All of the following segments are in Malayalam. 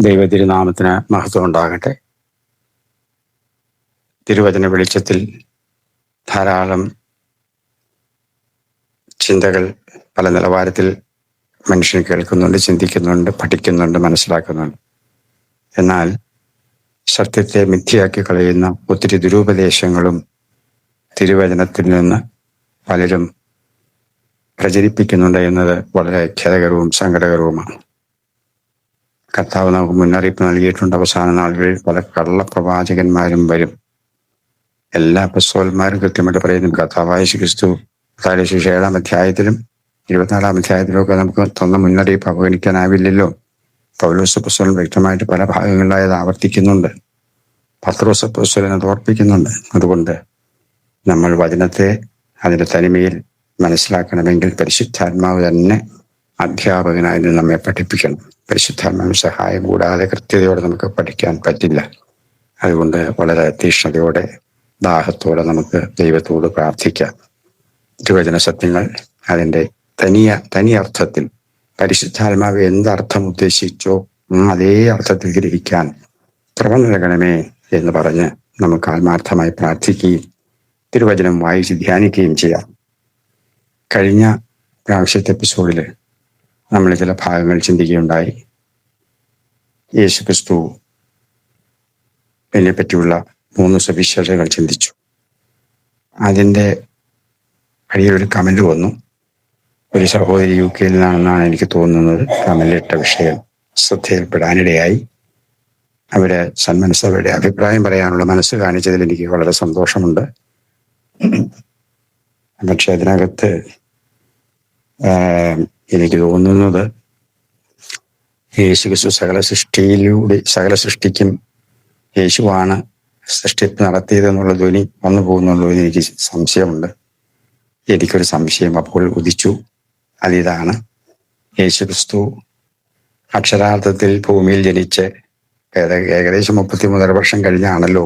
ദൈവതിരുനാമത്തിന് മഹത്വം ഉണ്ടാകട്ടെ. തിരുവചന വെളിച്ചത്തിൽ ധാരാളം ചിന്തകൾ പല നിലവാരത്തിൽ മനുഷ്യൻ കേൾക്കുന്നുണ്ട്, ചിന്തിക്കുന്നുണ്ട്, പഠിക്കുന്നുണ്ട്, മനസ്സിലാക്കുന്നുണ്ട്. എന്നാൽ സത്യത്തെ മിഥ്യയാക്കി കളയുന്ന ഒത്തിരി ദുരുപദേശങ്ങളും തിരുവചനത്തിൽ നിന്ന് പലരും പ്രചരിപ്പിക്കുന്നുണ്ട് എന്നത് വളരെ ഖേദകരവും സങ്കടകരവുമാണ്. കർത്താവ് നമുക്ക് മുന്നറിയിപ്പ് നൽകിയിട്ടുണ്ട്. അവസാന നാളുകളിൽ പല കള്ളപ്രവാചകന്മാരും വരും. എല്ലാ അപ്പസ്തലന്മാരും കൃത്യമായിട്ട് പറയുന്നു. കർത്താവായ യേശു ക്രിസ്തു 7-ാം അധ്യായത്തിലും 24-ാം അധ്യായത്തിലും ഒക്കെ നമുക്ക് തന്ന മുന്നറിയിപ്പ് അവഗണിക്കാനാവില്ലല്ലോ. പൗലോസ് അപ്പോസ്തലൻ വ്യക്തമായിട്ട് പല ഭാഗങ്ങളിലായി അത് ആവർത്തിക്കുന്നുണ്ട്. പത്രോസ് അപ്പോസ്തലൻ അത് ഓർപ്പിക്കുന്നുണ്ട്. അതുകൊണ്ട് നമ്മൾ വചനത്തെ അതിന്റെ തനിമയിൽ മനസ്സിലാക്കണമെങ്കിൽ പരിശുദ്ധാത്മാവ് തന്നെ അധ്യാപകനായി നമ്മെ പഠിപ്പിക്കണം. പരിശുദ്ധാത്മാവിന്റെ സഹായം കൂടാതെ കൃത്യതയോടെ നമുക്ക് പഠിക്കാൻ പറ്റില്ല. അതുകൊണ്ട് വളരെ തീക്ഷ്ണതയോടെ ദാഹത്തോടെ നമുക്ക് ദൈവത്തോട് പ്രാർത്ഥിക്കാം. തിരുവചന സത്യങ്ങൾ അതിൻ്റെ തനി അർത്ഥത്തിൽ പരിശുദ്ധാത്മാവ് എന്തർത്ഥം ഉദ്ദേശിച്ചോ അതേ അർത്ഥത്തിൽ ഗ്രഹിക്കാൻ കൃപ നൽകണമേ എന്ന് പറഞ്ഞ് നമുക്ക് ആത്മാർത്ഥമായി പ്രാർത്ഥിക്കുകയും തിരുവചനം വായിച്ച് ധ്യാനിക്കുകയും ചെയ്യാം. കഴിഞ്ഞ പ്രാവശ്യത്തെ എപ്പിസോഡിൽ നമ്മൾ ചില ഭാഗങ്ങൾ ചിന്തിക്കുകയുണ്ടായി. യേശു ക്രിസ്തു എന്നെ പറ്റിയുള്ള 3 സവിശേഷതകൾ ചിന്തിച്ചു. അതിൻ്റെ അടിയിലൊരു കമന്റ് വന്നു. ഒരു സഹോദരി UK നിന്നാണെന്നാണ് എനിക്ക് തോന്നുന്നത് കമന്റിട്ട വിഷയം ശ്രദ്ധയിൽപ്പെടാനിടയായി. അവര് സന്മനസ്സവരുടെ അഭിപ്രായം പറയാനുള്ള മനസ്സ് കാണിച്ചതിൽ എനിക്ക് വളരെ സന്തോഷമുണ്ട്. പക്ഷെ അതിനകത്ത് എനിക്ക് തോന്നുന്നത് യേശുക്രിസ്തു സകല സൃഷ്ടിക്കും യേശുവാണ് സൃഷ്ടിപ്പ് നടത്തിയതെന്നുള്ള ധ്വനി വന്നു പോകുന്നുള്ളൂ എന്ന് എനിക്ക് സംശയമുണ്ട്. എനിക്കൊരു സംശയം അപ്പോൾ ഉദിച്ചു. അതിതാണ്, യേശുക്രിസ്തു അക്ഷരാർത്ഥത്തിൽ ഭൂമിയിൽ ജനിച്ച് ഏകദേശം 33 വർഷം കഴിഞ്ഞാണല്ലോ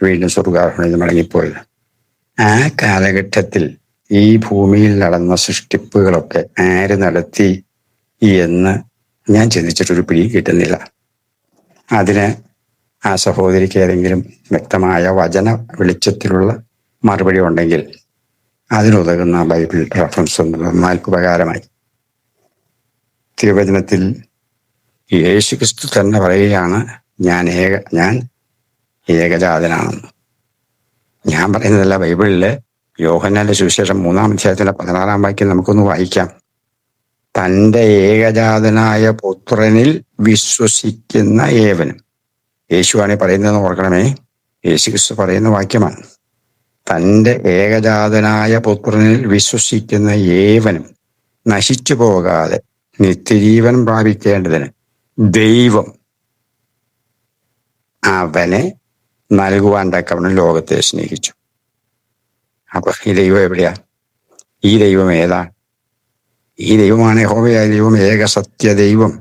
വീണ്ടും സ്വർഗ്ഗാരോഹണത്തിൽ മടങ്ങിപ്പോയത്. ആ കാലഘട്ടത്തിൽ ഈ ഭൂമിയിൽ നടന്ന സൃഷ്ടിപ്പുകളൊക്കെ ആര് നടത്തി എന്ന് ഞാൻ ചിന്തിച്ചിട്ടൊരു പിടി കിട്ടുന്നില്ല. അതിന് ആ സഹോദരിക്ക് ഏതെങ്കിലും വ്യക്തമായ വചന വെളിച്ചത്തിലുള്ള മറുപടി ഉണ്ടെങ്കിൽ അതിനുതകുന്ന ബൈബിൾ റെഫറൻസ് ഒന്നാൽ ഉപകാരമായി. തിരുവചനത്തിൽ യേശുക്രിസ്തു തന്നെ പറയുകയാണ്, ഞാൻ ഏകജാതനാണെന്ന്. ഞാൻ പറയുന്നതല്ല, ബൈബിളില് യോഹന്നാന്റെ സുവിശേഷം 3-ാം അധ്യായത്തിന്റെ 16-ാം വാക്യം നമുക്കൊന്ന് വായിക്കാം. തൻ്റെ ഏകജാതനായ പുത്രനിൽ വിശ്വസിക്കുന്ന ഏവനും, യേശുവാണ് പറയുന്നതെന്ന് ഓർക്കണമേ, യേശുക്രിസ്തു പറയുന്ന വാക്യമാണ്. തൻ്റെ ഏകജാതനായ പുത്രനിൽ വിശ്വസിക്കുന്ന ഏവനും നശിച്ചു പോകാതെ നിത്യജീവൻ പ്രാപിക്കേണ്ടതിന് ദൈവം അവനെ നൽകുവാൻ തക്കവണ്ണം ലോകത്തെ സ്നേഹിച്ചു. അപ്പൊ ഈ ദൈവം എവിടെയാ? ഈ ദൈവം ഏതാ? ഈ ദൈവമാണ് യഹോവയായ ദൈവം, ഏക സത്യ ദൈവം.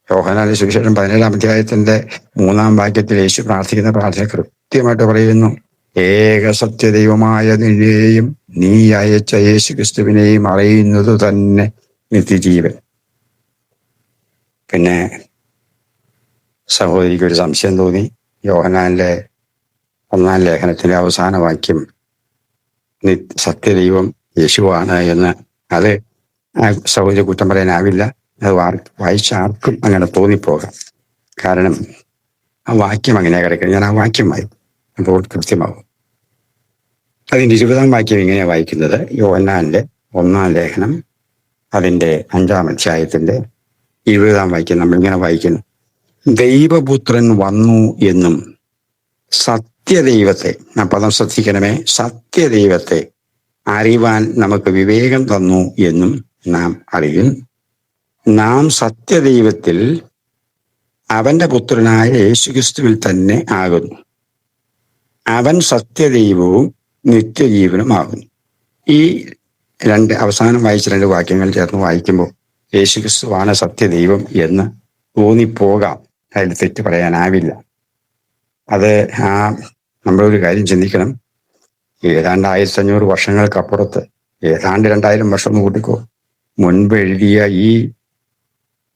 യോഹന്നാന്റെ സുവിശേഷം 17-ാം അധ്യായത്തിന്റെ 3-ാം വാക്യത്തിൽ യേശു പ്രാർത്ഥിക്കുന്ന പ്രാർത്ഥന കൃത്യമായിട്ട് പറയുന്നു, ഏക സത്യ ദൈവമായ നിന്നെയും നീ അയച്ച യേശു ക്രിസ്തുവിനെയും അറിയുന്നത് തന്നെ നിത്യജീവൻ. പിന്നെ സഹോദരിക്ക് ഒരു സംശയം തോന്നി. യോഹന്നാനിലെ 1-ാം ലേഖനത്തിന്റെ അവസാന വാക്യം സത്യദൈവം യേശുവാണ് എന്ന്, അത് ആ സഹോദരി കുറ്റം പറയാനാവില്ല. അത് വായിച്ച ആർക്കും അങ്ങനെ തോന്നിപ്പോകാം. കാരണം ആ വാക്യം അങ്ങനെ കിടക്കുന്നത്. ഞാൻ ആ വാക്യം വായിക്കും, അപ്പോൾ കൃത്യമാകും. അതിൻ്റെ 20-ാം വാക്യം ഇങ്ങനെയാണ് വായിക്കുന്നത്. യോഹന്നാന്റെ 1-ാം ലേഖനം അതിൻ്റെ 5-ാം അധ്യായത്തിന്റെ 20-ാം വാക്യം നമ്മളിങ്ങനെ വായിക്കുന്നു, ദൈവപുത്രൻ വന്നു എന്നും സത്യദൈവത്തെ, ആ പദം ശ്രദ്ധിക്കണമേ, സത്യദൈവത്തെ അറിവാൻ നമുക്ക് വിവേകം തന്നു എന്നും നാം അറിയും. നാം സത്യദൈവത്തിൽ അവന്റെ പുത്രനായ യേശുക്രിസ്തുവിൽ തന്നെ ആകുന്നു. അവൻ സത്യദൈവവും നിത്യജീവനുമാകുന്നു. ഈ അവസാനം വായിച്ച 2 വാക്യങ്ങൾ ചേർന്ന് വായിക്കുമ്പോൾ യേശുക്രിസ്തുവാണ് സത്യദൈവം എന്ന് തോന്നിപ്പോകാം. അതിൽ തെറ്റ് പറയാനാവില്ല. അത് നമ്മളൊരു കാര്യം ചിന്തിക്കണം. ഏതാണ്ട് 1500 വർഷങ്ങൾക്കപ്പുറത്ത്, ഏതാണ്ട് 2000 വർഷം കൂട്ടിക്കോ, മുൻപ് എഴുതിയ ഈ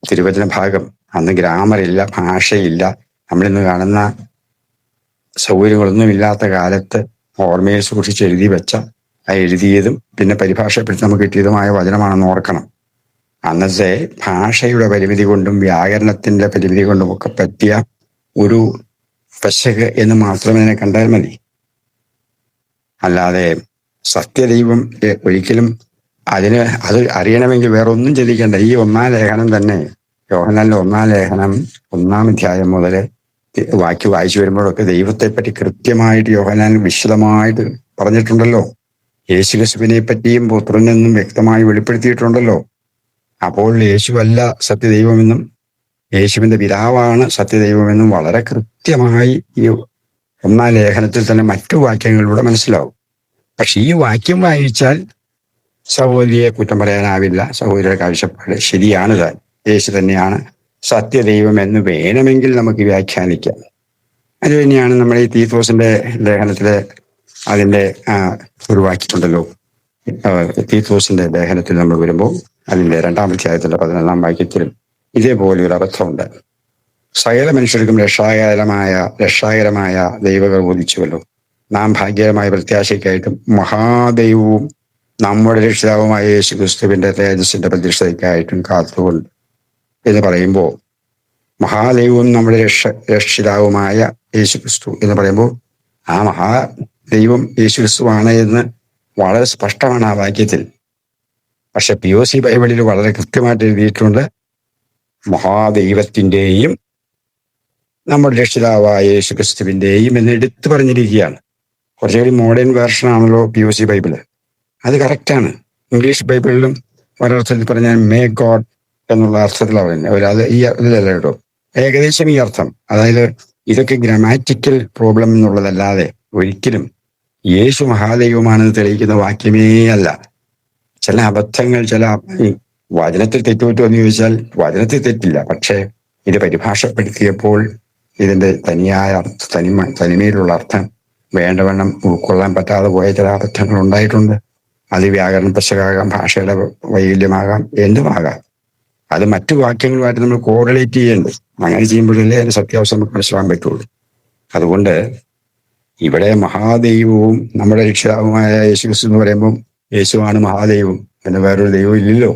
തിരുവചന ഭാഗം അന്ന് ഗ്രാമറില്ല, ഭാഷയില്ല. നമ്മളിന്ന് കാണുന്ന സൗകര്യങ്ങളൊന്നും ഇല്ലാത്ത കാലത്ത് ഓർമ്മയിൽ സൂക്ഷിച്ച് എഴുതി വെച്ച, ആ എഴുതിയതും പിന്നെ പരിഭാഷപ്പെടുത്തി നമുക്ക് കിട്ടിയതുമായ വചനമാണെന്ന് ഓർക്കണം. അന്നത്തെ ഭാഷയുടെ പരിമിതി കൊണ്ടും വ്യാകരണത്തിന്റെ പരിമിതി കൊണ്ടും ഒക്കെ പറ്റിയ ഒരു പെശക് എന്ന് മാത്രമേ ഇതിനെ കണ്ടാൽ മതി. അല്ലാതെ സത്യദൈവം ഒരിക്കലും അത് അറിയണമെങ്കിൽ വേറെ ഒന്നും ചിന്തിക്കേണ്ട. ഈ ഒന്നാം ലേഖനം തന്നെ, യോഹന്നാന്റെ ഒന്നാം ലേഖനം 1-ാം അധ്യായം മുതൽ വായിച്ചു വരുമ്പോഴൊക്കെ ദൈവത്തെപ്പറ്റി കൃത്യമായിട്ട് യോഹന്നാൻ വിശദമായിട്ട് പറഞ്ഞിട്ടുണ്ടല്ലോ. യേശുക്രിസ്തുവിനെ പറ്റിയും പുത്രനെന്നും വ്യക്തമായി വെളിപ്പെടുത്തിയിട്ടുണ്ടല്ലോ. അപ്പോൾ യേശുവല്ല സത്യദൈവമെന്നും യേശുവിന്റെ പിതാവാണ് സത്യദൈവമെന്നും വളരെ കൃത്യമായി ഈ 1-ാം ലേഖനത്തിൽ തന്നെ മറ്റു വാക്യങ്ങളിലൂടെ മനസ്സിലാവും. പക്ഷെ ഈ വാക്യം വായിച്ചാൽ സഹോദരിയെ കുറ്റം പറയാനാവില്ല. സഹോദരിയുടെ കാഴ്ചപ്പാട് ശരിയാണ്. താൻ യേശു തന്നെയാണ് സത്യദൈവം എന്ന് വേണമെങ്കിൽ നമുക്ക് വ്യാഖ്യാനിക്കാം. അത് തന്നെയാണ് നമ്മൾ ഈ തീത്തോസിന്റെ ലേഖനത്തിലെ അതിന്റെ ഒരു വാക്യമുണ്ടല്ലോ. തീത്തോസിന്റെ ലേഖനത്തിൽ നമ്മൾ വരുമ്പോൾ അതിന്റെ 2-ാം അധ്യായത്തിന്റെ 11-ാം വാക്യത്തിലും ഇതേപോലെ ഒരു അബദ്ധമുണ്ട്. സകല മനുഷ്യർക്കും രക്ഷാകരമായ ദൈവങ്ങൾ ബോധിച്ചുവല്ലോ. നാം ഭാഗ്യകരമായ പ്രത്യാശയ്ക്കായിട്ടും മഹാദൈവവും നമ്മുടെ രക്ഷിതാവുമായ യേശു ക്രിസ്തുവിന്റെ തേജസ്സിന്റെ പ്രതിഷ്ഠയ്ക്കായിട്ടും കാത്തുകൊണ്ട് എന്ന് പറയുമ്പോൾ, മഹാദൈവവും നമ്മുടെ രക്ഷിതാവുമായ യേശു ക്രിസ്തു എന്ന് പറയുമ്പോൾ ആ മഹാദൈവം യേശു ക്രിസ്തുവാണ് എന്ന് വളരെ സ്പഷ്ടമാണ് ആ വാക്യത്തിൽ. പക്ഷെ POC ബൈബിളിൽ വളരെ കൃത്യമായിട്ട് എഴുതിയിട്ടുണ്ട്, മഹാദൈവത്തിന്റെയും നമ്മുടെ രക്ഷിതാവായ യേശു ക്രിസ്തുവിന്റെയും എന്ന് എടുത്തു പറഞ്ഞിരിക്കുകയാണ്. കുറച്ചുകൂടി മോഡേൺ വേർഷനാണല്ലോ POC ബൈബിള്. അത് കറക്റ്റാണ്. ഇംഗ്ലീഷ് ബൈബിളിലും ഒരർത്ഥത്തിൽ പറഞ്ഞാൽ മേ ഗോഡ് എന്നുള്ള അർത്ഥത്തിലാണ് പറയുന്നത്. അത് ഈ ഇതിലല്ല കേട്ടോ, ഏകദേശം ഈ അർത്ഥം. അതായത് ഇതൊക്കെ ഗ്രാമാറ്റിക്കൽ പ്രോബ്ലം എന്നുള്ളതല്ലാതെ ഒരിക്കലും യേശു മഹാദൈവമാണെന്ന് തെളിയിക്കുന്ന വാക്യമേ അല്ല. ചില അബദ്ധങ്ങൾ, ചില വചനത്തിൽ തെറ്റുപറ്റോ എന്ന് ചോദിച്ചാൽ വചനത്തിൽ തെറ്റില്ല. പക്ഷേ ഇത് പരിഭാഷപ്പെടുത്തിയപ്പോൾ ഇതിന്റെ തനിമയിലുള്ള അർത്ഥം വേണ്ടവണ്ണം ഉൾക്കൊള്ളാൻ പറ്റാതെ പോയ ചില അബദ്ധങ്ങൾ ഉണ്ടായിട്ടുണ്ട്. അത് വ്യാകരണ പെശകാകാം, ഭാഷയുടെ വൈകല്യമാകാം, എന്തുമാകാം. അത് മറ്റു വാക്യങ്ങളുമായിട്ട് നമ്മൾ കോറിലേറ്റ് ചെയ്യേണ്ടത്. അങ്ങനെ ചെയ്യുമ്പോഴല്ലേ അതിന്റെ സത്യാവസ്ഥ നമുക്ക് മനസ്സിലാക്കാൻ പറ്റുള്ളൂ. അതുകൊണ്ട് ഇവിടെ മഹാദൈവവും നമ്മുടെ രക്ഷിതാവുമായ യേശു ക്രിസ്തു എന്ന് പറയുമ്പോൾ യേശുവാണ് മഹാദൈവം, പിന്നെ വേറൊരു ദൈവം ഇല്ലല്ലോ.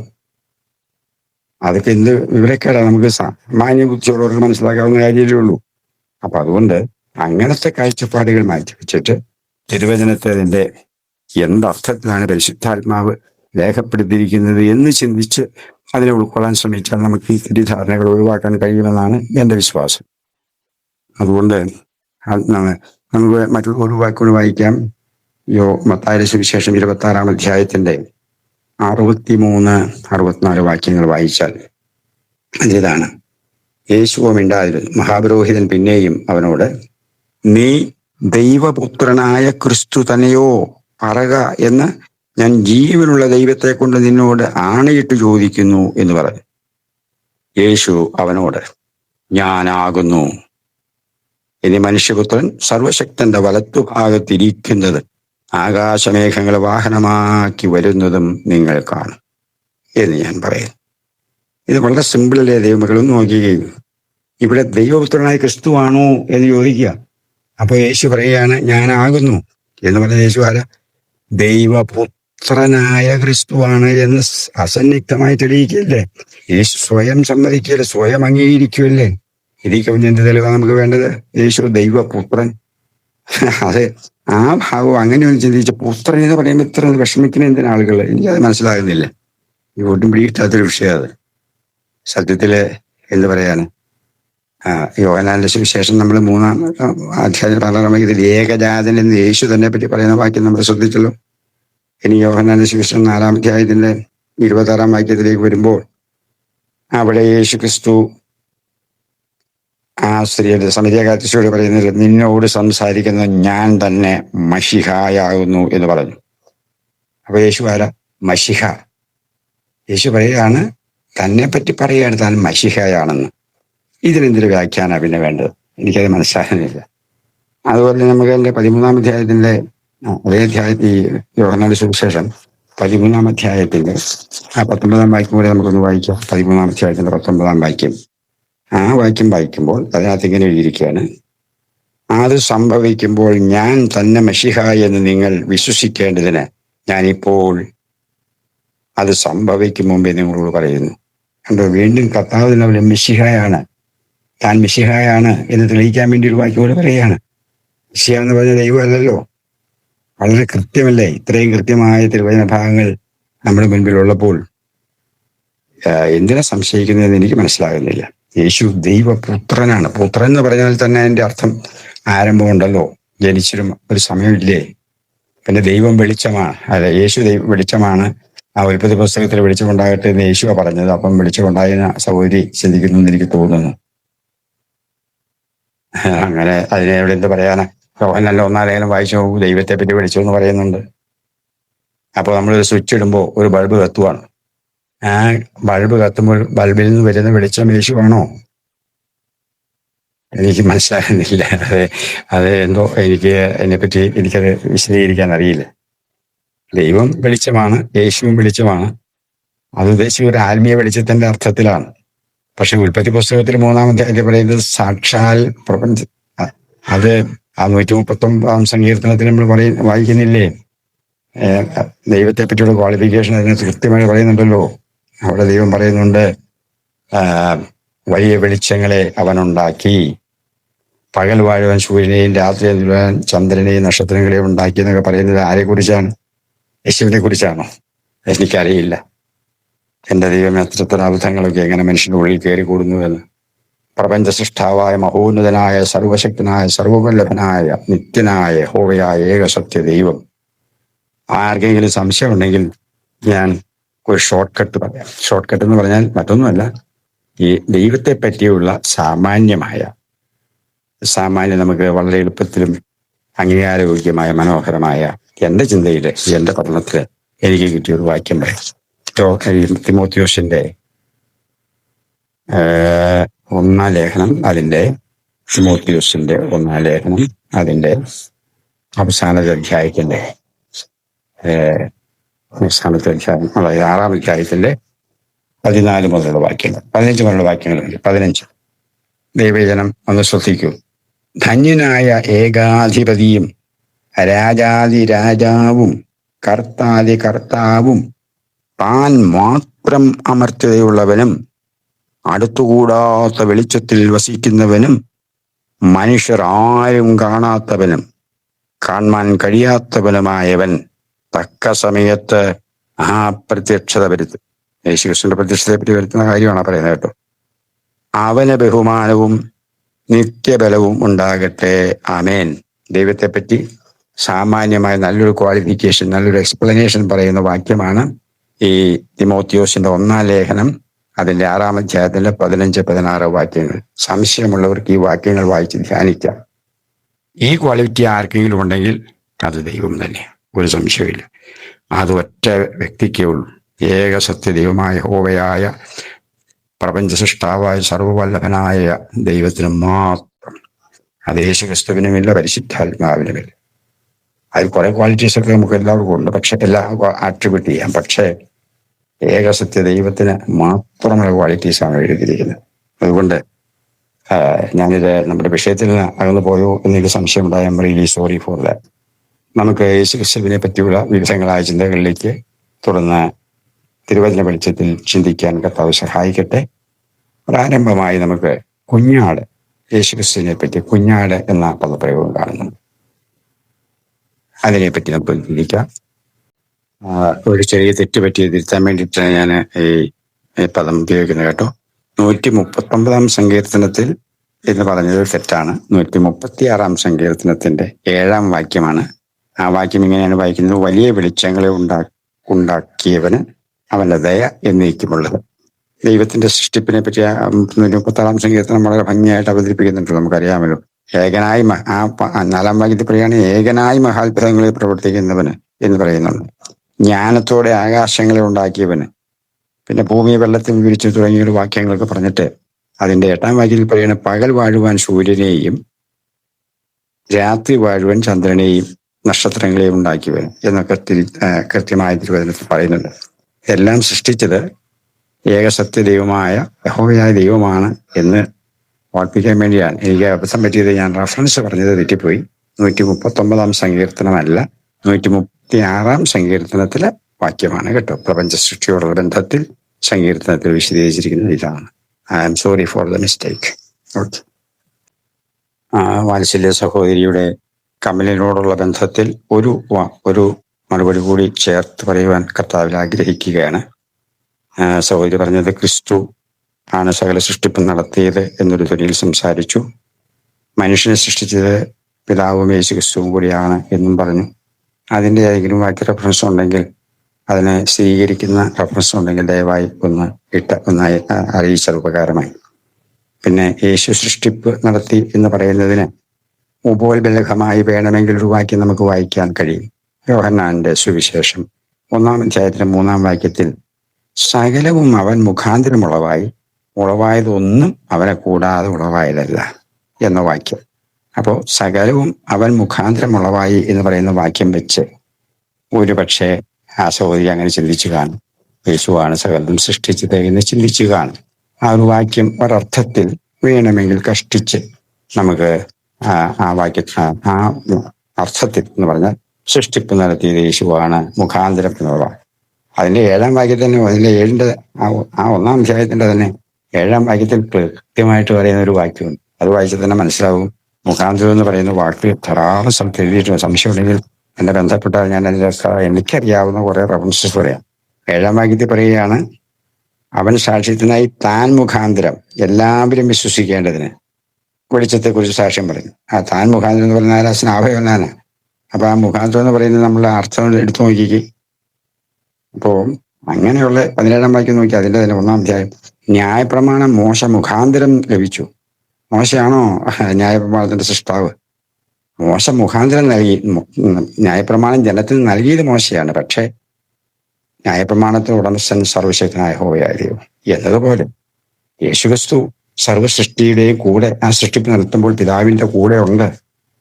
അതൊക്കെ എന്ത് വിവരക്കേടാണ്. നമുക്ക് സാമാന്യ ബുദ്ധിയുള്ളവർക്ക് മനസ്സിലാക്കാവുന്ന കാര്യമേ ഉള്ളൂ. അപ്പൊ അതുകൊണ്ട് അങ്ങനത്തെ കാഴ്ചപ്പാടുകൾ മാറ്റി വെച്ചിട്ട് തിരുവചനത്തെ അതിന്റെ എന്തർത്ഥത്തിലാണ് പരിശുദ്ധാത്മാവ് രേഖപ്പെടുത്തിയിരിക്കുന്നത് എന്ന് ചിന്തിച്ച് അതിനെ ഉൾക്കൊള്ളാൻ ശ്രമിച്ചാൽ നമുക്ക് ഈ തെറ്റിദ്ധാരണകൾ ഒഴിവാക്കാൻ കഴിയുമെന്നാണ് എൻ്റെ വിശ്വാസം. അതുകൊണ്ട് നമുക്ക് മറ്റൊരു ഒരു വാക്കുകൾ വായിക്കാം. മത്തായിയുടെ സുവിശേഷം 26-ാം അധ്യായത്തിന്റെ 63-64 വാക്യങ്ങൾ വായിച്ചാൽ അതിതാണ്. യേശുവോ മിണ്ടാതിരുന്നു. മഹാപുരോഹിതൻ പിന്നെയും അവനോട്, നീ ദൈവപുത്രനായ ക്രിസ്തു തന്നെയോ പറക എന്ന് ഞാൻ ജീവനുള്ള ദൈവത്തെ കൊണ്ട് നിന്നോട് ആണയിട്ട് ചോദിക്കുന്നു എന്ന് പറഞ്ഞു. യേശു അവനോട്, ഞാനാകുന്നു. ഇനി മനുഷ്യപുത്രൻ സർവശക്തന്റെ വലത്തുഭാഗത്തിരിക്കുന്നത് ആകാശമേഘങ്ങളെ വാഹനമാക്കി വരുന്നതും നിങ്ങൾ കാണും എന്ന് ഞാൻ പറയുന്നു. ഇത് വളരെ സിമ്പിളല്ലേ ദൈവമക്കളൊന്നും നോക്കുകയും. ഇവിടെ ദൈവപുത്രനായ ക്രിസ്തുവാണോ എന്ന് ചോദിക്കുക. അപ്പൊ യേശു പറയുകയാണ്, ഞാനാകുന്നു എന്ന് പറഞ്ഞ യേശു ആരാ? ദൈവപുത്രനായ ക്രിസ്തുവാണ് എന്ന് അസന്നിഗ്ധമായി തെളിയിക്കല്ലേ. യേശു സ്വയം സമ്മതിക്കല്ലേ, സ്വയം അംഗീകരിക്കുമല്ലേ. ഇതിൽ എന്ത് തെളിവാണ് നമുക്ക് വേണ്ടത്? യേശു ദൈവപുത്രൻ. അത് ആ ഭാഗം അങ്ങനെ ഒന്ന് ചിന്തിച്ച പുത്രൻ എന്ന് പറയുമ്പോൾ ഇത്ര വിഷമിക്കുന്ന എന്തിനാ ആളുകൾ? എനിക്കത് മനസ്സിലാകുന്നില്ല. ഈ ഒട്ടും പിടികിട്ടാത്തൊരു വിഷയം അത്. സത്യത്തില് എന്ത് പറയാണ്, യോഹന്നാന്റെ സുവിശേഷം നമ്മൾ 3-ാം അധ്യായം 16-ാം വാക്യത്തിൽ ഏകജാതൻ എന്ന് യേശു തന്നെ പറ്റി പറയുന്ന വാക്യം നമ്മൾ ശ്രദ്ധിച്ചല്ലോ. ഇനി യോഹന്നാന്റെ സുവിശേഷം 4-ാം അധ്യായത്തിന്റെ 26-ാം വാക്യത്തിലേക്ക് വരുമ്പോൾ അവിടെ യേശു ക്രിസ്തു ആ സ്ത്രീയുടെ സമരിയക്കാരിയോട് പറയുന്നത്, നിന്നോട് സംസാരിക്കുന്നത് ഞാൻ തന്നെ മശിഹായാകുന്നു എന്ന് പറഞ്ഞു. അപ്പൊ യേശു ആരാ? മശിഹ. യേശു പറയുകയാണ്, തന്നെ പറ്റി പറയുകയാണ് താൻ മശിഹയാണെന്ന്. ഇതിനെന്തൊരു വ്യാഖ്യാന പിന്നെ വേണ്ടത്? എനിക്കത് മനസ്സിലാകുന്നില്ല. അതുപോലെ നമുക്ക് അതിന്റെ 13-ാം അധ്യായത്തിന്റെ അതേ അധ്യായത്തിൽ ഈ യോഹന്നാന്റെ സുവിശേഷം 13-ാം അധ്യായത്തിന്റെ 19-ാം വാക്യം കൂടെ നമുക്കൊന്ന് വായിക്കാം. 13-ാം അധ്യായത്തിന്റെ 19-ാം വാക്യം. ആ വാക്യം വായിക്കുമ്പോൾ അതിനകത്ത് ഇങ്ങനെ എഴുതിയിരിക്കുകയാണ്: അത് സംഭവിക്കുമ്പോൾ ഞാൻ തന്നെ മെശിഹ എന്ന് നിങ്ങൾ വിശ്വസിക്കേണ്ടതിന് ഞാനിപ്പോൾ അത് സംഭവിക്കും മുമ്പേ നിങ്ങളോട് പറയുന്നു. കണ്ടോ, വീണ്ടും കർത്താവ് തന്നെ മെശിഹായാണ്, താൻ മെശിഹായാണ് എന്ന് തെളിയിക്കാൻ വേണ്ടി ഒരു വാക്യം കൂടെ പറയുകയാണ്. മെശിഹ എന്ന് പറഞ്ഞ ദൈവമല്ലല്ലോ. വളരെ കൃത്യമല്ലേ? ഇത്രയും കൃത്യമായ തിരുവചന ഭാഗങ്ങൾ നമ്മുടെ മുൻപിലുള്ളപ്പോൾ എന്തിനെ സംശയിക്കുന്നതെന്ന് എനിക്ക് മനസ്സിലാകുന്നില്ല. യേശു ദൈവപുത്രനാണ്. പുത്രൻ എന്ന് പറഞ്ഞാൽ തന്നെ അതിന്റെ അർത്ഥം ആരംഭമുണ്ടല്ലോ. ജനിച്ചിരും ഒരു സമയമില്ലേ? പിന്നെ ദൈവം വെളിച്ചമാണ്, അല്ല യേശു വെളിച്ചമാണ്. ആ ഉൽപ്പത്തി പുസ്തകത്തിൽ വെളിച്ചമുണ്ടാകട്ടെ എന്ന് യേശുവാ പറഞ്ഞത്. അപ്പം വെളിച്ചമുണ്ടായതിന് സൗകര്യ ചിന്തിക്കുന്നു എന്ന് എനിക്ക് തോന്നുന്നു. അങ്ങനെ അതിനെ എവിടെ എന്ത് പറയാനാ? യോഹന്നാൻ 1-ാം ലേഖനം വായിച്ചു നോക്കൂ, ദൈവത്തെ പറ്റി വെളിച്ചം എന്ന് പറയുന്നുണ്ട്. അപ്പോൾ നമ്മളൊരു സ്വിച്ച് ഇടുമ്പോൾ ഒരു ബൾബ് കത്തുവാണ്. ആ ബൾബ് കത്തുമ്പോൾ ബൾബിൽ നിന്ന് വരുന്ന വെളിച്ചം യേശുവാണോ? എനിക്ക് മനസ്സിലാകുന്നില്ല. അത് എന്തോ അതിനെപ്പറ്റി എനിക്കത് വിശദീകരിക്കാൻ അറിയില്ല. ദൈവം വെളിച്ചമാണ്, യേശുവും വെളിച്ചമാണ്. അത് ഉദ്ദേശിച്ച ഒരു ആത്മീയ വെളിച്ചത്തിന്റെ അർത്ഥത്തിലാണ്. പക്ഷെ ഉൽപ്പത്തി പുസ്തകത്തിൽ 3-ാം അധ്യായത്തിൽ പറയുന്നത് സാക്ഷാൽ പ്രപഞ്ച, അത് ആ 139-ാം സങ്കീർത്തനത്തിൽ നമ്മൾ വായിക്കുന്നില്ലേ? ദൈവത്തെ പറ്റിയുള്ള ക്വാളിഫിക്കേഷൻ അതിനകത്ത് കൃത്യമായി പറയുന്നുണ്ടല്ലോ. അവിടെ ദൈവം പറയുന്നുണ്ട്, വലിയ വെളിച്ചങ്ങളെ അവനുണ്ടാക്കി, പകൽ വാഴുവാൻ സൂര്യനെയും രാത്രി വാഴുവാൻ ചന്ദ്രനെയും നക്ഷത്രങ്ങളെയും ഉണ്ടാക്കി എന്നൊക്കെ പറയുന്നത് ആരെക്കുറിച്ചാണ്? യേശുവിനെ കുറിച്ചാണോ? എനിക്കറിയില്ല. എന്റെ ദൈവം എത്രത്ര അബദ്ധങ്ങളൊക്കെ എങ്ങനെ മനുഷ്യന്റെ ഉള്ളിൽ കയറി കൂടുന്നുവെന്ന്. പ്രപഞ്ച സൃഷ്ടാവായ മഹോന്നതനായ സർവശക്തനായ സർവവല്ലഭനായ നിത്യനായ യഹോവയായ ഏകസത്യ ദൈവം. ആർക്കെങ്കിലും സംശയം ഉണ്ടെങ്കിൽ ഞാൻ ഒരു ഷോർട്ട് കട്ട് പറയാം. ഷോർട്ട് കട്ട് എന്ന് പറഞ്ഞാൽ മറ്റൊന്നുമല്ല, ഈ ദൈവത്തെ പറ്റിയുള്ള സാമാന്യം നമുക്ക് വളരെ എളുപ്പത്തിലും അംഗീകാരയോഗ്യമായ മനോഹരമായ എന്റെ ചിന്തയില്, എന്റെ പഠനത്തില് എനിക്ക് കിട്ടിയ ഒരു വാക്യം പറയാം. തിമോത്തിയോസിന്റെ 1-ാം ലേഖനം, തിമോത്തിയോസിന്റെ 1-ാം ലേഖനം അതിന്റെ അവസാനത്തെ അധ്യായം, അതായത് 6-ാം അധ്യായത്തിന്റെ 14 മുതലുള്ള വാക്യങ്ങൾ, 15 മുതലുള്ള വാക്യങ്ങളുണ്ട്. 15 ദൈവജനം ഒന്ന് ശ്രദ്ധിക്കൂ. ധന്യനായ ഏകാധിപതിയും രാജാതിരാജാവും കർത്താവും താൻ മാത്രം അമർത്യതയുള്ളവനും അടുത്തുകൂടാത്ത വെളിച്ചത്തിൽ വസിക്കുന്നവനും മനുഷ്യർ ആരും കാണാത്തവനും കാണാൻ കഴിയാത്തവനുമായവൻ തക്ക സമയത്ത് ആ പ്രത്യക്ഷത വരുത്തും. യേശുക്രിസ്തുവിന്റെ പ്രത്യക്ഷതയെ പറ്റി വരുത്തുന്ന കാര്യമാണ് പറയുന്നത് കേട്ടോ. അവന് ബഹുമാനവും നിത്യബലവും ഉണ്ടാകട്ടെ. ആമേൻ. ദൈവത്തെപ്പറ്റി സാമാന്യമായ നല്ലൊരു ക്വാളിഫിക്കേഷൻ, നല്ലൊരു എക്സ്പ്ലനേഷൻ പറയുന്ന വാക്യമാണ് ഈ തിമോത്തിയോസിന്റെ 1-ാം ലേഖനം അതിന്റെ 6-ാം അധ്യായത്തിലെ 15-16 വാക്യങ്ങൾ. സംശയമുള്ളവർക്ക് ഈ വാക്യങ്ങൾ വായിച്ച് ധ്യാനിക്കാം. ഈ ക്വാളിറ്റി ആർക്കെങ്കിലും ഉണ്ടെങ്കിൽ അത് ദൈവം തന്നെ, ഒരു സംശയമില്ല. അത് ഒറ്റ വ്യക്തിക്കേ ഉള്ളൂ. ഏക സത്യദൈവമായ യഹോവയായ പ്രപഞ്ച സൃഷ്ടാവായ സർവവല്ലഭനായ ദൈവത്തിന് മാത്രം. അത് യേശുക്രിസ്തുവിനുമില്ല, പരിശുദ്ധാത്മാവിനുമില്ല. അതിൽ കുറെ ക്വാളിറ്റീസ് ഒക്കെ നമുക്ക് എല്ലാവർക്കും ഉണ്ട്, പക്ഷെ എല്ലാം ആട്രിബ്യൂട്ട് ചെയ്യാം. പക്ഷേ ഏകസത്യ ദൈവത്തിന് മാത്രമുള്ള ക്വാളിറ്റീസാണ് എഴുതിയിരിക്കുന്നത്. അതുകൊണ്ട് ഞാനിത് നമ്മുടെ വിഷയത്തിൽ നിന്ന് അകന്നു പോയോ എന്നൊരു സംശയം ഉണ്ടായാൽ റിയലി സോറി ഫോർ ദാറ്റ്. നമുക്ക് യേശുക്രിസ്തുവിനെ പറ്റിയുള്ള വിവിധങ്ങളായ ചിന്തകളിലേക്ക് തുടർന്ന് തിരുവചന വെളിച്ചത്തിൽ ചിന്തിക്കാൻ കർത്താവ് സഹായിക്കട്ടെ. പ്രാരംഭമായി നമുക്ക് കുഞ്ഞാട്, യേശുക്രിസ്തുവിനെ പറ്റി കുഞ്ഞാട് എന്ന പദപ്രയോഗം കാണുന്നു. അതിനെപ്പറ്റി നമുക്ക് ചിന്തിക്കാം. ഒരു ചെറിയ തെറ്റ് പറ്റി തിരുത്താൻ വേണ്ടിയിട്ടാണ് ഞാൻ ഈ പദം ഉപയോഗിക്കുന്നത് കേട്ടോ. 139-ാം സങ്കീർത്തനത്തിൽ എന്ന് പറഞ്ഞത് തെറ്റാണ്. 136-ാം സങ്കീർത്തനത്തിന്റെ 7-ാം വാക്യമാണ്. ആ വാക്യം ഇങ്ങനെയാണ് വായിക്കുന്നത്: വലിയ വെളിച്ചങ്ങളെ ഉണ്ടാക്കിയവന് അവന്റെ ദയ എന്നേക്കുമുള്ളത്. ദൈവത്തിന്റെ സൃഷ്ടിപ്പിനെ പറ്റി 136-ാം സങ്കീർത്തനം വളരെ ഭംഗിയായിട്ട് അവതരിപ്പിക്കുന്നുണ്ട്. നമുക്കറിയാമല്ലോ. ഏകനായി ആ 4-ാം വാക്യത്തിൽ പറയുകയാണ്, ഏകനായി മഹാത്ഭുതങ്ങളെ പ്രവർത്തിക്കുന്നവന് എന്ന് പറയുന്നുണ്ട്. ജ്ഞാനത്തോടെ ആകാശങ്ങളെ ഉണ്ടാക്കിയവന്, പിന്നെ ഭൂമിയെ വെള്ളത്തിൽ വിരിച്ചു തുടങ്ങിയ വാക്യങ്ങളൊക്കെ പറഞ്ഞിട്ട് അതിന്റെ 8-ാം വാക്യത്തിൽ പറയുന്നത് പകൽ വാഴുവാൻ സൂര്യനെയും രാത്രി വാഴുവാൻ ചന്ദ്രനെയും നക്ഷത്രങ്ങളെയും ഉണ്ടാക്കിയവൻ എന്നൊക്കെ കൃത്യമായ തിരുവചനത്തിൽ പറയുന്നുണ്ട്. എല്ലാം സൃഷ്ടിച്ചത് ഏകസത്യ ദൈവമായ യഹോവയായ ദൈവമാണ് എന്ന് ഓർപ്പിക്കാൻ വേണ്ടിയാണ് എനിക്ക് അബദ്ധം പറ്റിയത്. ഞാൻ റഫറൻസ് പറഞ്ഞത് തെറ്റിപ്പോയി. 139 സങ്കീർത്തനമല്ല, 136 സങ്കീർത്തനത്തിലെ വാക്യമാണ് കേട്ടോ. പ്രപഞ്ച സൃഷ്ടിയോടുള്ള ബന്ധത്തിൽ സങ്കീർത്തനത്തിൽ വിശദീകരിച്ചിരിക്കുന്നത് ഇതാണ്. I am sorry for the mistake. Okay. വാത്സല്യ സഹോദരിയുടെ കമലിനോടുള്ള ബന്ധത്തിൽ ഒരു മറുപടി കൂടി ചേർത്ത് പറയുവാൻ കർത്താവിൽ ആഗ്രഹിക്കുകയാണ്. സഹോദരി പറഞ്ഞത് ക്രിസ്തു ആണ് സകല സൃഷ്ടിപ്പും നടത്തിയത് എന്നൊരു ധ്വനിയിൽ സംസാരിച്ചു. മനുഷ്യനെ സൃഷ്ടിച്ചത് പിതാവും യേശു ക്രിസ്തുവും കൂടിയാണ് എന്നും പറഞ്ഞു. അതിൻ്റെ ഏതെങ്കിലും വാക്യ റെഫറൻസ് ഉണ്ടെങ്കിൽ, അതിനെ സ്വീകരിക്കുന്ന റെഫറൻസ് ഉണ്ടെങ്കിൽ ദയവായി ഒന്നായി അറിയിച്ചത് ഉപകാരമായി. പിന്നെ യേശു സൃഷ്ടിപ്പ് നടത്തി എന്ന് പറയുന്നതിന് ഉപോത്ബലകമായി വേണമെങ്കിൽ ഒരു വാക്യം നമുക്ക് വായിക്കാൻ കഴിയും. യോഹന്നാന്റെ സുവിശേഷം 1-ാം അധ്യായത്തിലെ 3-ാം വാക്യത്തിൽ സകലവും അവൻ മുഖാന്തരം ഉളവായതൊന്നും അവനെ കൂടാതെ ഉളവായതല്ല എന്ന വാക്യം. അപ്പോൾ സകലവും അവൻ മുഖാന്തരം ഉളവായി എന്ന് പറയുന്ന വാക്യം വെച്ച് ഒരു പക്ഷേ ആ സഹോദരി അങ്ങനെ ചിന്തിച്ചു കാണും. യേശുവാണ് സകലതും സൃഷ്ടിച്ചത് എന്ന് ചിന്തിച്ചു കാണും. ആ ഒരു വാക്യം ഒരർത്ഥത്തിൽ വേണമെങ്കിൽ കഷ്ടിച്ച് നമുക്ക് ആ അർത്ഥത്തിൽ എന്ന് പറഞ്ഞാൽ സൃഷ്ടിപ്പ് നടത്തിയത് യേശുവാണ് മുഖാന്തരം എന്നുള്ള അതിന്റെ 7-ാം വാക്യത്തിൽ തന്നെ, അതിന്റെ 7-ന്റെ 1-ാം അധ്യായത്തിന്റെ തന്നെ 7-ാം വാക്യത്തിൽ കൃത്യമായിട്ട് പറയുന്ന ഒരു വാക്യമുണ്ട്. അത് വായിച്ചാൽ തന്നെ മനസ്സിലാവും. മുഖാന്തരം എന്ന് പറയുന്ന വാക്ക് ധാരാളം സ്ഥലത്ത് എഴുതിയിട്ടുണ്ട്. സംശയമുണ്ടെങ്കിൽ എന്നെ ബന്ധപ്പെട്ടാൽ ഞാൻ എനിക്കറിയാവുന്ന കുറെ റെഫറൻസസ് പറയാം. 7-ാം വാക്യത്തിൽ പറയുകയാണ്, അവൻ സാക്ഷ്യത്തിനായി താൻ മുഖാന്തരം എല്ലാവരും വിശ്വസിക്കേണ്ടതിന് വെളിച്ചത്തെക്കുറിച്ച് സാക്ഷ്യം പറഞ്ഞു. താൻ മുഖാന്തരം എന്ന് പറഞ്ഞാൽ സ്നാപകനാണ്. അപ്പൊ ആ മുഖാന്തരം എന്ന് പറയുന്നത് നമ്മൾ അർത്ഥം എടുത്തു നോക്കിക്ക്. അപ്പോൾ അങ്ങനെയുള്ള 17-ാം വാക്യം നോക്കി അതിന്റെ തന്നെ 1-ാം അധ്യായം. ന്യായപ്രമാണം മോശ മുഖാന്തരം ലഭിച്ചു. മോശയാണോ ന്യായപ്രമാണത്തിന്റെ സൃഷ്ടാവ്? മോശ മുഖാന്തരം നൽകി. ന്യായപ്രമാണം ജനത്തിന് നൽകിയത് മോശയാണ്. പക്ഷേ ന്യായപ്രമാണത്തിന് ഉടമസ്ഥൻ സർവശക്തനായ യഹോവയായിരുന്നു എന്നതുപോലെ യേശുക്രിസ്തു സർവ്വസൃഷ്ടിയുടെയും കൂടെ ആ സൃഷ്ടിപ്പ് നടത്തുമ്പോൾ പിതാവിന്റെ കൂടെ ഉണ്ട്.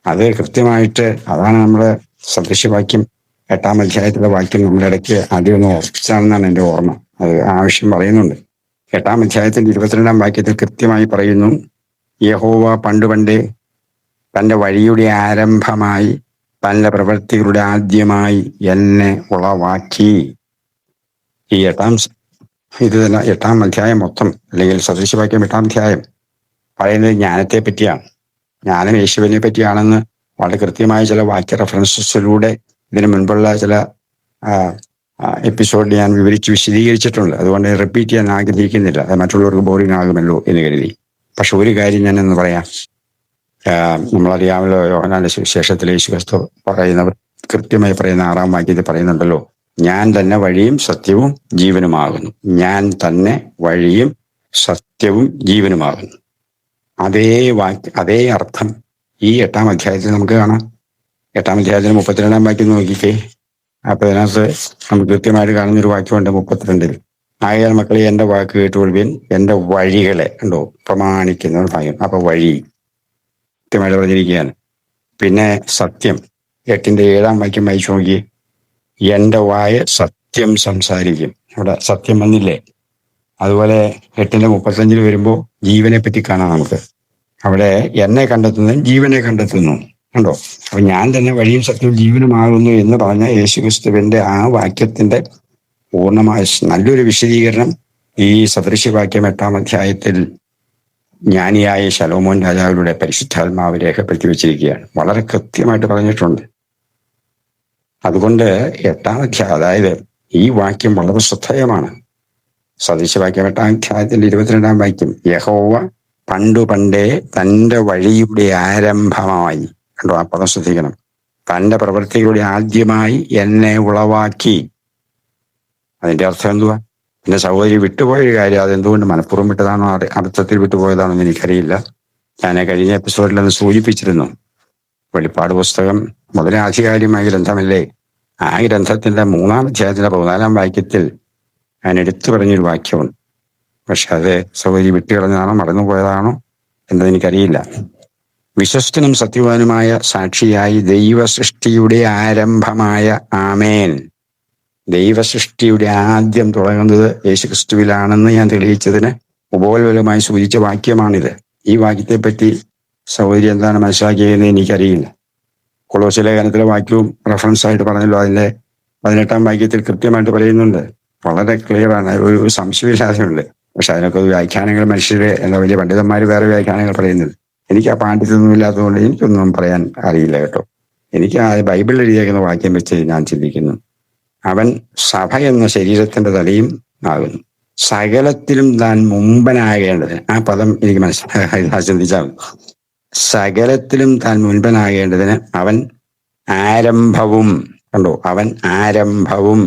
അത് കൃത്യമായിട്ട് അതാണ് നമ്മുടെ സദൃശ്യവാക്യം 8-ാം അധ്യായത്തിലെ വാക്യം നമ്മുടെ ഇടയ്ക്ക് ആദ്യം ഒന്ന് ഓർപ്പിച്ചാണെന്നാണ് എൻ്റെ ഓർമ്മ. അത് ആവശ്യം പറയുന്നുണ്ട്. 8-ാം അധ്യായത്തിന്റെ 22-ാം വാക്യത്തിൽ കൃത്യമായി പറയുന്നു, യഹോവ പണ്ടേ തന്റെ വഴിയുടെ ആരംഭമായി തന്റെ പ്രവൃത്തികളുടെ ആദ്യമായി എന്നെ ഉളവാക്കി. ഈ 8-ാം അധ്യായം മൊത്തം, അല്ലെങ്കിൽ സദൃശ്യവാക്യം 8-ാം അധ്യായം പറയുന്നത് ജ്ഞാനത്തെ പറ്റിയാണ്. ജ്ഞാനം യേശുവിനെ പറ്റിയാണെന്ന് വളരെ കൃത്യമായ ചില വാക്യ റെഫറൻസസിലൂടെ ഇതിനു മുൻപുള്ള ചില എപ്പിസോഡിൽ ഞാൻ വിശദീകരിച്ചിട്ടുണ്ട്. അതുകൊണ്ട് റിപ്പീറ്റ് ചെയ്യാൻ ആഗ്രഹിക്കുന്നില്ല, അത് മറ്റുള്ളവർക്ക് ബോറിംഗ് ആകുമല്ലോ എന്ന് കരുതി. പക്ഷെ ഒരു കാര്യം ഞാൻ എന്ന് പറയാം. നമ്മളറിയാമല്ലോ, യോഹന്നാന്റെ സുവിശേഷത്തിൽ യേശുക്രിസ്തു പറയുന്നവർ കൃത്യമായി പറയുന്ന 6-ാം വാക്യത്തിൽ പറയുന്നുണ്ടല്ലോ, ഞാൻ തന്നെ വഴിയും സത്യവും ജീവനുമാകുന്നു. ഞാൻ തന്നെ വഴിയും സത്യവും ജീവനുമാകുന്നു. അതേ അർത്ഥം ഈ 8-ാം അധ്യായത്തിൽ നമുക്ക് കാണാം. 8-ാം അധ്യായത്തിന് 32-ാം വാക്യം നോക്കിക്കേ. അപ്പൊ അതിനകത്ത് നമുക്ക് കൃത്യമായിട്ട് കാണുന്നൊരു വാക്യമുണ്ട് 32-ൽ. ആകയാൽ മക്കളെ എന്റെ വാക്ക് കേട്ടുകൊള്ളുവിൻ, എന്റെ വഴികളെ ഉണ്ടോ പ്രമാണിക്കുന്ന ഒരു ഭാഗ്യം. അപ്പൊ വഴി കൃത്യമായിട്ട് പറഞ്ഞിരിക്കുകയാണ്. പിന്നെ സത്യം 8-ന്റെ 7-ാം വാക്യം വായിച്ചു നോക്കി, എന്റെ വായ സത്യം സംസാരിക്കും. അവിടെ സത്യം വന്നില്ലേ? അതുപോലെ 8-ന്റെ 35-ൽ വരുമ്പോൾ ജീവനെ പറ്റി കാണാം നമുക്ക്. അവിടെ എന്നെ കണ്ടെത്തുന്നതും ജീവനെ കണ്ടെത്തുന്നു ഉണ്ടോ. അപ്പൊ ഞാൻ തന്നെ വഴിയും സത്യവും ജീവനുമാകുന്നു എന്ന് പറഞ്ഞ യേശുക്രിസ്തുവിന്റെ ആ വാക്യത്തിന്റെ പൂർണ്ണമായ നല്ലൊരു വിശദീകരണം ഈ സദൃശ്യവാക്യം 8-ാം അധ്യായത്തിൽ ജ്ഞാനിയായ ശലോമോൻ രാജാവിലൂടെ പരിശുദ്ധാത്മാവ് രേഖപ്പെടുത്തി വെച്ചിരിക്കുകയാണ്. വളരെ കൃത്യമായിട്ട് പറഞ്ഞിട്ടുണ്ട്. അതുകൊണ്ട് 8-ാം അധ്യായം, അതായത് ഈ വാക്യം വളരെ ശ്രദ്ധേയമാണ്. സദൃശ്യവാക്യം 8-ാം അധ്യായത്തിന്റെ 22-ാം വാക്യം, യഹോവ പണ്ടേ തന്റെ വഴിയുടെ ആരംഭമായി. കണ്ടോ, ആ പദം ശ്രദ്ധിക്കണം. തന്റെ പ്രവൃത്തികളുടെ ആദ്യമായി എന്നെ ഉളവാക്കി. അതിന്റെ അർത്ഥം എന്തുവാ? എന്റെ സഹോദരി വിട്ടുപോയൊരു കാര്യം, അതെന്തുകൊണ്ട് മനഃപൂർവ്വം വിട്ടതാണോ അർത്ഥത്തിൽ വിട്ടുപോയതാണോ എന്ന് എനിക്കറിയില്ല. ഞാൻ കഴിഞ്ഞ എപ്പിസോഡിൽ അത് സൂചിപ്പിച്ചിരുന്നു. വെളിപ്പാട് പുസ്തകം വളരെ ആധികാരികമായ ഗ്രന്ഥമല്ലേ. ആ ഗ്രന്ഥത്തിന്റെ 3-ാം അധ്യായത്തിന്റെ 14-ാം വാക്യത്തിൽ ഞാൻ എടുത്തു പറഞ്ഞൊരു വാക്യമുണ്ട്. പക്ഷെ അത് സഹോദരി വിട്ടുകളഞ്ഞതാണോ മറന്നുപോയതാണോ എന്നതെനിക്കറിയില്ല. വിശ്വസ്തനും സത്യവാനുമായ സാക്ഷിയായി ദൈവസൃഷ്ടിയുടെ ആരംഭമായ ആമേൻ. ദൈവസൃഷ്ടിയുടെ ആദ്യം തുടങ്ങുന്നത് യേശുക്രിസ്തുവിലാണെന്ന് ഞാൻ തെളിയിച്ചതിന് ഉപോത്ബലമായി സൂചിച്ച വാക്യമാണിത്. ഈ വാക്യത്തെപ്പറ്റി സഹോദരി എന്താണ് മനസ്സിലാക്കിയതെന്ന് എനിക്കറിയില്ല. കൊളോസ്യ ലേഖനത്തിലെ വാക്യവും റെഫറൻസ് ആയിട്ട് പറഞ്ഞല്ലോ. അതിന്റെ 18-ാം വാക്യത്തിൽ കൃത്യമായിട്ട് പറയുന്നുണ്ട്. വളരെ ക്ലിയറാണ്, ഒരു സംശയവിശ്വാസമുണ്ട്. പക്ഷെ അതിനൊക്കെ വ്യാഖ്യാനങ്ങൾ മനുഷ്യരെ എന്താ വലിയ പണ്ഡിതന്മാർ വേറെ വ്യാഖ്യാനങ്ങൾ പറയുന്നത്. എനിക്ക് ആ പാണ്ഡിത്യമൊന്നും ഇല്ലാത്തതുകൊണ്ട് എനിക്കൊന്നും പറയാൻ അറിയില്ല കേട്ടോ. എനിക്ക് ആ ബൈബിളിൽ എഴുതിയേക്കുന്ന വാക്യം വെച്ച് ഞാൻ ചിന്തിക്കുന്നു. അവൻ സഭ എന്ന ശരീരത്തിന്റെ തലയും ആകുന്നു, സകലത്തിലും താൻ മുമ്പനാകേണ്ടതിന്. ആ പദം എനിക്ക് മനസ്സിലായി ചിന്തിച്ചാൽ, സകലത്തിലും താൻ മുൻപനാകേണ്ടതിന് അവൻ ആരംഭവും, കണ്ടോ, അവൻ ആരംഭവും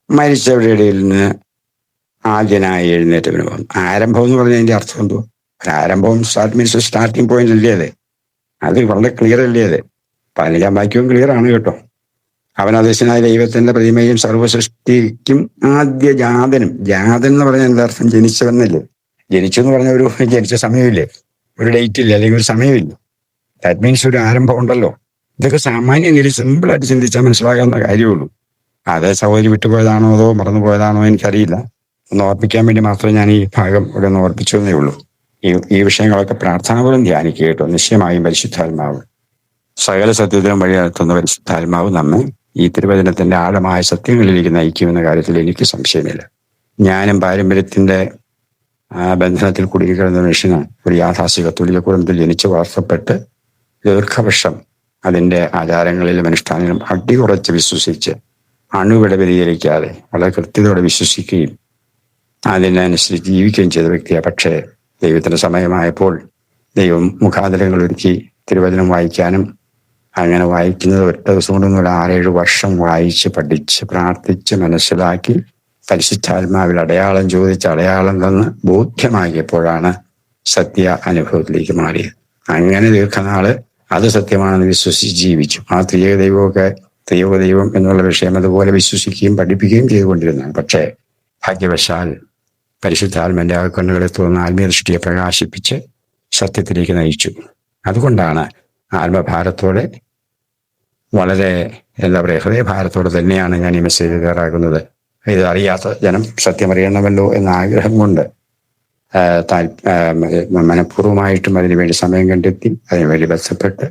മരിച്ചവരുടെ ഇടയിൽ നിന്ന് ആദ്യനായി എഴുന്നേറ്റവന് പോകും. ആരംഭം എന്ന് പറഞ്ഞാൽ അതിന്റെ അർത്ഥം എന്തോ? ആരംഭം മീൻസ് സ്റ്റാർട്ടിങ് പോയിന്റ് അല്ലേ അത്? അത് വളരെ ക്ലിയർ അല്ലേ അത്? 15-ാം വാക്യവും ക്ലിയർ ആണ് കേട്ടോ. അവൻ അദൃശ്യനായ ദൈവത്തിന്റെ പ്രതിമയും സർവ്വസൃഷ്ടിക്കും ആദ്യ ജാതനും. ജാതൻ എന്ന് പറഞ്ഞാൽ എന്താ അർത്ഥം? ജനിച്ചവെന്നല്ലേ. ജനിച്ചു എന്ന് പറഞ്ഞ ഒരു ജനിച്ച സമയമില്ലേ, ഒരു ഡേറ്റ് ഇല്ല, അല്ലെങ്കിൽ ഒരു സമയമില്ല. ദാറ്റ് മീൻസ് ഒരു ആരംഭം ഉണ്ടല്ലോ. ഇതൊക്കെ സാമാന്യം സിമ്പിളായിട്ട് ചിന്തിച്ചാൽ മനസ്സിലാകാവുന്ന കാര്യമുള്ളൂ. അത് സഹോദരി വിട്ടുപോയതാണോ അതോ മറന്നുപോയതാണോ എനിക്കറിയില്ല. ഒന്ന് ഓർപ്പിക്കാൻ വേണ്ടി മാത്രമേ ഞാൻ ഈ ഭാഗം ഇവിടെ ഒന്ന് ഓർപ്പിച്ചു എന്നേ ഉള്ളൂ. ഈ വിഷയങ്ങളൊക്കെ പ്രാർത്ഥനാപൂർവ്വം ധ്യാനിക്കുക കേട്ടോ. നിശ്ചയമായും പരിശുദ്ധാത്മാവ്, സകല സത്യത്തിലും വഴി നടത്തുന്ന പരിശുദ്ധാത്മാവ് നമ്മെ ഈ തിരുവചനത്തിന്റെ ആഴമായ സത്യങ്ങളിലേക്ക് നയിക്കുമെന്ന കാര്യത്തിൽ എനിക്ക് സംശയമില്ല. ഞാനും പാരമ്പര്യത്തിന്റെ ബന്ധനത്തിൽ കുടുങ്ങിക്കിടന്ന മനുഷ്യനാണ്. ഒരു യാഥാസ്ഥിക തുല്യ കുടുംബത്തിൽ ജനിച്ച് വളർത്തപ്പെട്ട് ദീർഘവർഷം അതിന്റെ ആചാരങ്ങളിലും അനുഷ്ഠാനങ്ങളും അടിയുറച്ച് വിശ്വസിച്ച് അണുവിട വ്യതിചലിക്കാതെ വളരെ കൃത്യതയോടെ വിശ്വസിക്കുകയും അതിനനുസരിച്ച് ജീവിക്കുകയും ചെയ്ത വ്യക്തിയാണ്. പക്ഷേ ദൈവത്തിന്റെ സമയമായപ്പോൾ ദൈവം മുഖാന്തരങ്ങൾ ഒരുക്കി തിരുവചനം വായിക്കാനും, അങ്ങനെ വായിക്കുന്നത് ഒറ്റ ദിവസം കൊണ്ടൊന്നും 6-7 വർഷം വായിച്ച് പഠിച്ച് പ്രാർത്ഥിച്ച് മനസ്സിലാക്കി പരിശുദ്ധാത്മാവിൽ അടയാളം ചോദിച്ച് അടയാളം തന്ന് ബോധ്യമാക്കിയപ്പോഴാണ് സത്യ അനുഭവത്തിലേക്ക് മാറിയത്. അങ്ങനെ ദീർഘനാള് അത് സത്യമാണെന്ന് വിശ്വസിച്ച് ജീവിച്ചു. ആ ത്രിയേക ദൈവം എന്നുള്ള വിഷയം അതുപോലെ വിശ്വസിക്കുകയും പഠിപ്പിക്കുകയും ചെയ്തുകൊണ്ടിരുന്നതാണ്. പക്ഷേ ഭാഗ്യവശാൽ പരിശുദ്ധാത്മാവിന്റെ കണ്ണുകളെ തുറന്ന് ആത്മീയ ദൃഷ്ടിയെ പ്രകാശിപ്പിച്ച് സത്യത്തിലേക്ക് നയിച്ചു. അതുകൊണ്ടാണ് ആത്മഭാരത്തോടെ, വളരെ എന്താ പറയുക, ഹൃദയഭാരത്തോടെ തന്നെയാണ് ഞാൻ ഈ മെസ്സേജ് തയ്യാറാക്കുന്നത്. ഇത് അറിയാത്ത ജനം സത്യം അറിയണമല്ലോ എന്ന ആഗ്രഹം കൊണ്ട് മനഃപൂർവ്വമായിട്ടും അതിനുവേണ്ടി സമയം കണ്ടെത്തി അതിനുവേണ്ടി ബന്ധപ്പെട്ട്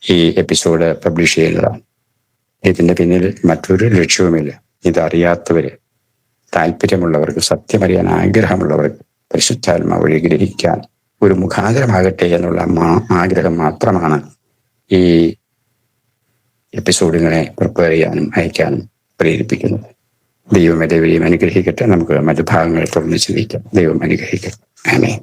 ഈ എപ്പിസോഡ് പബ്ലിഷ് ചെയ്യുന്നതാണ്. ഇതിന്റെ പിന്നിൽ മറ്റൊരു ലക്ഷ്യവുമില്ല. ഇതറിയാത്തവര്, താല്പര്യമുള്ളവർക്ക്, സത്യമറിയാൻ ആഗ്രഹമുള്ളവർക്ക് പരിശുദ്ധാത്മാവ് വഴി ഗ്രഹിക്കാൻ ഒരു മുഖാന്തരമാകട്ടെ എന്നുള്ള ആഗ്രഹം മാത്രമാണ് ഈ എപ്പിസോഡുകളെ പ്രിപ്പയർ ചെയ്യാനും അയക്കാനും പ്രേരിപ്പിക്കുന്നത്. ദൈവം എല്ലാവരെയും അനുഗ്രഹിക്കട്ടെ. നമുക്ക് മറ്റു ഭാഗങ്ങൾ തുറന്ന് ചിന്തിക്കാം. ദൈവം അനുഗ്രഹിക്കട്ടെ. ആമേൻ.